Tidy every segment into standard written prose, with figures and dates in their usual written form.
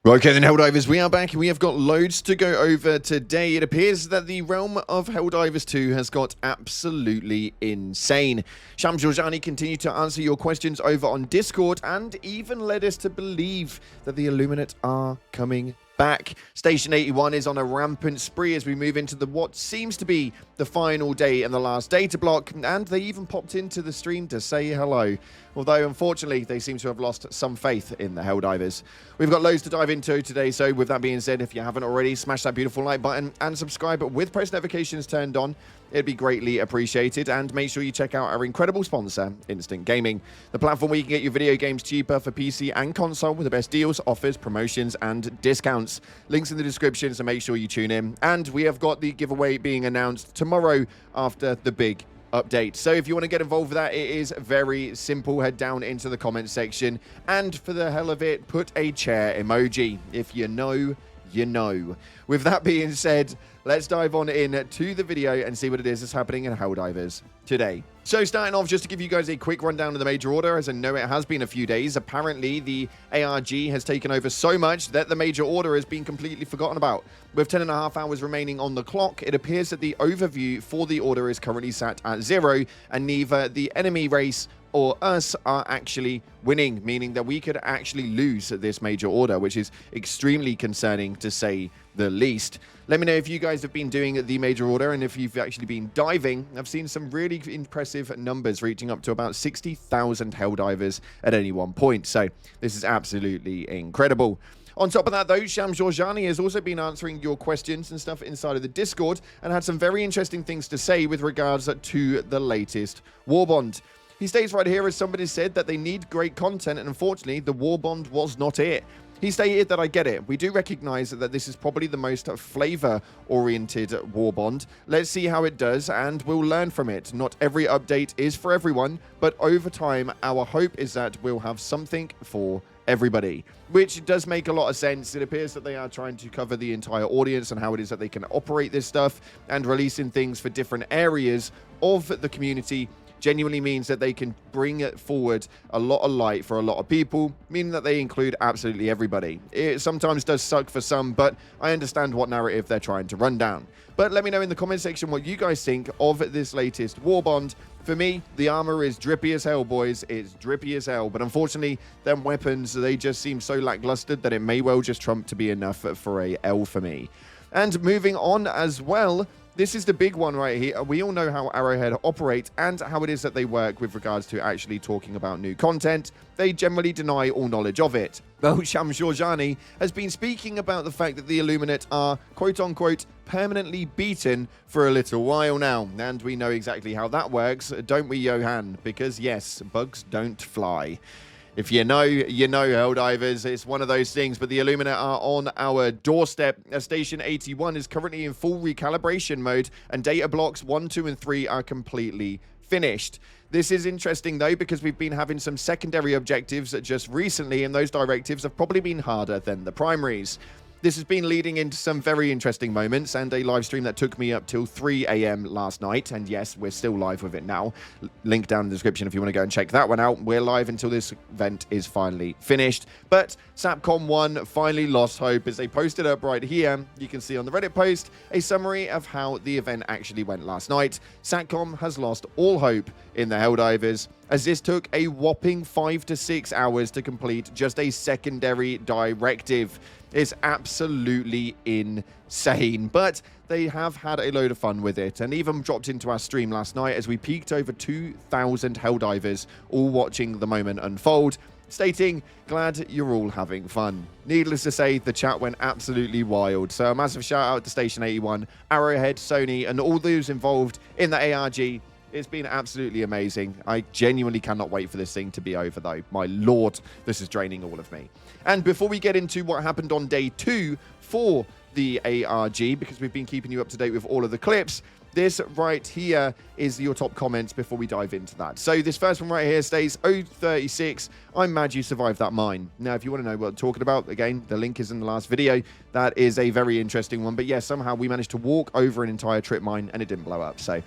Okay then, Helldivers, we are back and we have got loads to go over today. It appears that the realm of Helldivers 2 has got absolutely insane. Sham Georgiani continued to answer your questions over on Discord and even led us to believe that the Illuminate are coming back. Station 81 is on a rampant spree as we move into what seems to be the final day and the last data block, and they even popped into the stream to say hello. Although, unfortunately, they seem to have lost some faith in the Helldivers. We've got loads to dive into today, so with that being said, if you haven't already, smash that beautiful like button and subscribe with post notifications turned on. It'd be greatly appreciated, and make sure you check out our incredible sponsor, Instant Gaming, the platform where you can get your video games cheaper for PC and console with the best deals, offers, promotions, and discounts. Links in the description, so make sure you tune in. And we have got the giveaway being announced tomorrow after the big update. So if you want to get involved with that, it is very simple. Head down into the comment section, and for the hell of it, put a chair emoji. If you know, you know. With that being said, let's dive on in to the video and see what it is that's happening in Helldivers today. So starting off, just to give you guys a quick rundown of the major order, as I know it has been a few days. Apparently, the ARG has taken over so much that the major order has been completely forgotten about. With 10.5 hours remaining on the clock, it appears that the overview for the order is currently sat at 0, and neither the enemy race or us are actually winning, meaning that we could actually lose this major order, which is extremely concerning to say the least. Let me know if you guys have been doing the major order and if you've actually been diving. I've seen some really impressive numbers reaching up to about 60,000 Helldivers at any one point, so this is absolutely incredible. On top of that, though, Sham Georgiani has also been answering your questions and stuff inside of the Discord and had some very interesting things to say with regards to the latest war bond. He states right here, as somebody said, that they need great content, and unfortunately, the war bond was not it. He stated that I get it. We do recognize that this is probably the most flavor-oriented war bond. Let's see how it does, and we'll learn from it. Not every update is for everyone, but over time, our hope is that we'll have something for everybody, which does make a lot of sense. It appears that they are trying to cover the entire audience and how it is that they can operate this stuff, and releasing things for different areas of the community genuinely means that they can bring it forward a lot of light for a lot of people, meaning that they include absolutely everybody. It sometimes does suck for some, but I understand what narrative they're trying to run down. But let me know in the comment section what you guys think of this latest war bond. For me, the armor is drippy as hell, boys. It's drippy as hell. But unfortunately, them weapons, they just seem so lackluster that it may well just trump to be enough for a L for me. And moving on as well, this is the big one right here. We all know how Arrowhead operate and how it is that they work with regards to actually talking about new content. They generally deny all knowledge of it. Well, Sham Georgiani has been speaking about the fact that the Illuminate are, quote-unquote, permanently beaten for a little while now. And we know exactly how that works, don't we, Johan? Because, yes, bugs don't fly. If you know, you know, Helldivers. It's one of those things, but the Illuminate are on our doorstep. Station 81 is currently in full recalibration mode, and data blocks 1, 2, and 3 are completely finished. This is interesting, though, because we've been having some secondary objectives just recently, and those directives have probably been harder than the primaries. This has been leading into some very interesting moments and a live stream that took me up till 3 a.m. last night. And yes, we're still live with it now. Link down in the description if you want to go and check that one out. We're live until this event is finally finished. But Sapcom 1 finally lost hope as they posted up right here. You can see on the Reddit post a summary of how the event actually went last night. Satcom has lost all hope in the Helldivers, as this took a whopping 5 to 6 hours to complete just a secondary directive. It's absolutely insane, but they have had a load of fun with it and even dropped into our stream last night as we peaked over 2,000 Helldivers all watching the moment unfold, stating, glad you're all having fun. Needless to say, the chat went absolutely wild. So a massive shout out to Station 81, Arrowhead, Sony, and all those involved in the ARG. It's been absolutely amazing. I genuinely cannot wait for this thing to be over, though. My lord, this is draining all of me. And before we get into what happened on day 2 for the ARG, because we've been keeping you up to date with all of the clips, this right here is your top comments before we dive into that. So this first one right here states, 036, I'm mad you survived that mine. Now, if you want to know what I'm talking about, again, the link is in the last video. That is a very interesting one. But yeah, somehow we managed to walk over an entire trip mine and it didn't blow up. So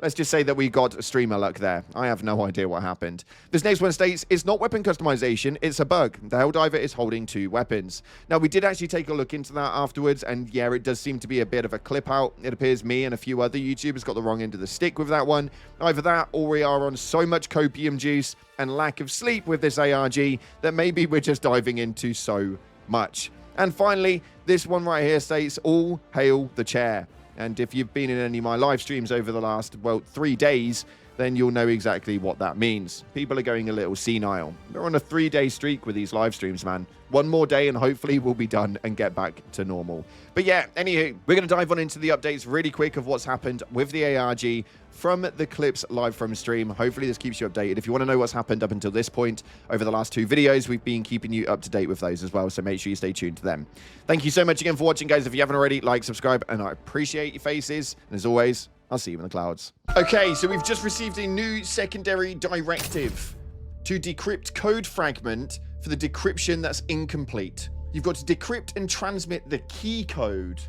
Let's just say that we got streamer luck there. I have no idea what happened. This next one states, it's not weapon customization, it's a bug. The Helldiver is holding 2 weapons. Now, we did actually take a look into that afterwards, and yeah, it does seem to be a bit of a clip out. It appears me and a few other YouTubers got the wrong end of the stick with that one. Either that, or we are on so much copium juice and lack of sleep with this ARG that maybe we're just diving into so much. And finally, this one right here states, all hail the chair. And if you've been in any of my live streams over the last, well, 3 days, then you'll know exactly what that means. People are going a little senile. We're on a 3-day streak with these live streams, man. One more day and hopefully we'll be done and get back to normal. But yeah, anywho, we're going to dive on into the updates really quick of what's happened with the ARG from the clips live from stream. Hopefully this keeps you updated. If you want to know what's happened up until this point over the last 2 videos, we've been keeping you up to date with those as well, so make sure you stay tuned to them. Thank you so much again for watching, guys. If you haven't already, like, subscribe, and I appreciate your faces. And as always, I'll see you in the clouds. Okay, so we've just received a new secondary directive to decrypt code fragment for the decryption that's incomplete. You've got to decrypt and transmit the key code.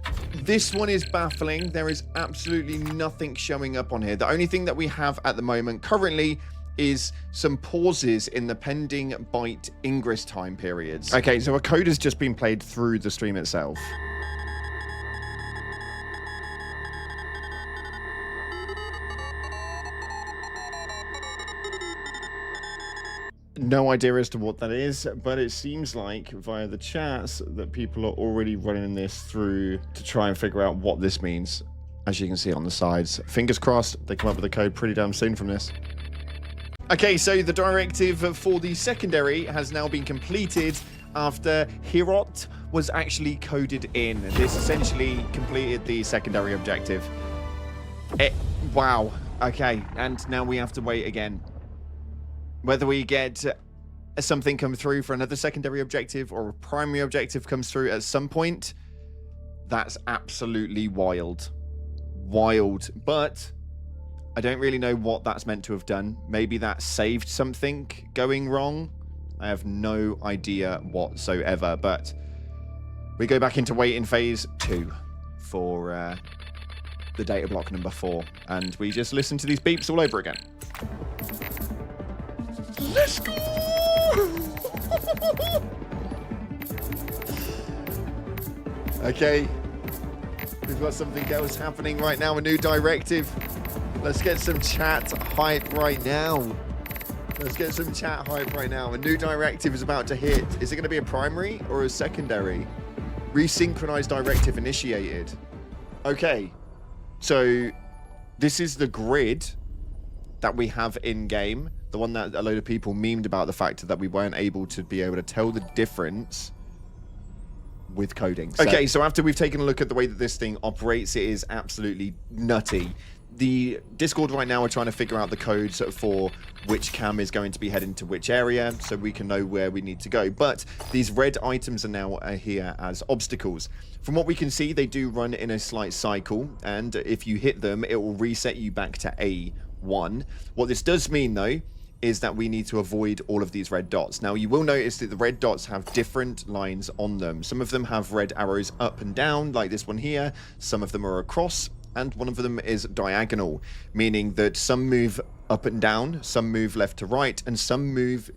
This one is baffling. There is absolutely nothing showing up on here. The only thing that we have at the moment currently is some pauses in the pending byte ingress time periods. Okay, so a code has just been played through the stream itself. No idea as to what that is, but it seems like via the chats that people are already running this through to try and figure out what this means. As you can see on the sides, fingers crossed they come up with a code pretty damn soon from this. Okay, so the directive for the secondary has now been completed after Hirot was actually coded in. This essentially completed the secondary objective. Wow. Okay, and now we have to wait again. Whether we get something come through for another secondary objective or a primary objective comes through at some point, that's absolutely wild. Wild. But I don't really know what that's meant to have done. Maybe that saved something going wrong. I have no idea whatsoever. But we go back into waiting phase 2 for the data block number 4. And we just listen to these beeps all over again. Let's go! Okay. We've got something else happening right now, a new directive. Let's get some chat hype right now. Let's get some chat hype right now. A new directive is about to hit. Is it going to be a primary or a secondary? Resynchronized directive initiated. Okay. So this is the grid that we have in-game. The one that a load of people memed about the fact that we weren't able to be able to tell the difference with coding. Okay, so after we've taken a look at the way that this thing operates, it is absolutely nutty. The Discord right now are trying to figure out the codes for which cam is going to be heading to which area so we can know where we need to go. But these red items are now here as obstacles. From what we can see, they do run in a slight cycle, and if you hit them, it will reset you back to A1. What this does mean, though, is that we need to avoid all of these red dots. Now, you will notice that the red dots have different lines on them. Some of them have red arrows up and down, like this one here. Some of them are across, and one of them is diagonal, meaning that some move up and down, some move left to right, and some move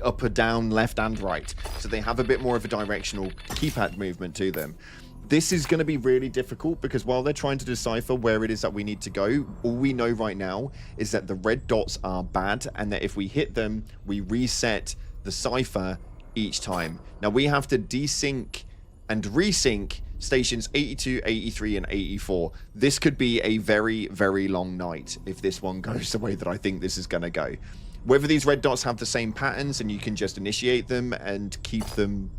up or down, left and right. So they have a bit more of a directional keypad movement to them. This is going to be really difficult because while they're trying to decipher where it is that we need to go, all we know right now is that the red dots are bad and that if we hit them, we reset the cipher each time. Now we have to desync and resync stations 82, 83, and 84. This could be a very, very long night if this one goes the way that I think this is going to go. Whether these red dots have the same patterns and you can just initiate them and keep them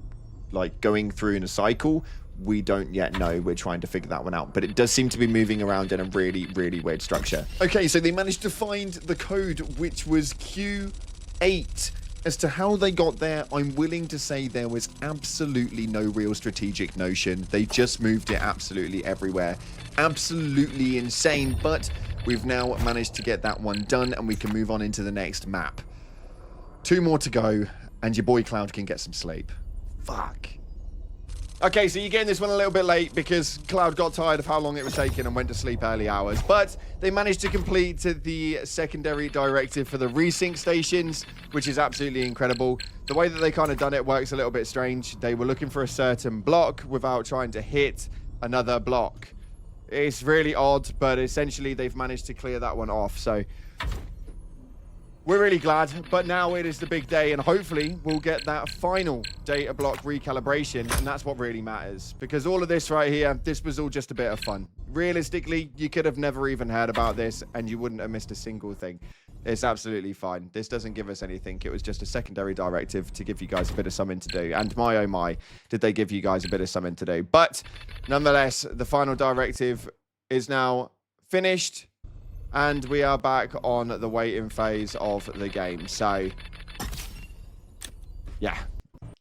like going through in a cycle, we don't yet know. We're trying to figure that one out, but it does seem to be moving around in a really, really weird structure. Okay, so they managed to find the code, which was Q8. As to how they got there, I'm willing to say there was absolutely no real strategic notion. They just moved it absolutely everywhere. Absolutely insane, but we've now managed to get that one done, and we can move on into the next map. 2 more to go, and your boy Cloud can get some sleep. Fuck. Okay, so you're getting this one a little bit late because Cloud got tired of how long it was taking and went to sleep early hours. But they managed to complete the secondary directive for the resync stations, which is absolutely incredible. The way that they kind of done it works a little bit strange. They were looking for a certain block without trying to hit another block. It's really odd, but essentially they've managed to clear that one off. So we're really glad, but now it is the big day, and hopefully we'll get that final data block recalibration, and that's what really matters. Because all of this right here, this was all just a bit of fun. Realistically, you could have never even heard about this, and you wouldn't have missed a single thing. It's absolutely fine. This doesn't give us anything. It was just a secondary directive to give you guys a bit of something to do. And my, oh my, did they give you guys a bit of something to do. But nonetheless, the final directive is now finished. And we are back on the waiting phase of the game. So, yeah.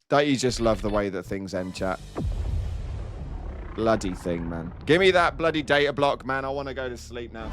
Don't you just love the way that things end, chat? Bloody thing, man. Give me that bloody data block, man. I want to go to sleep now.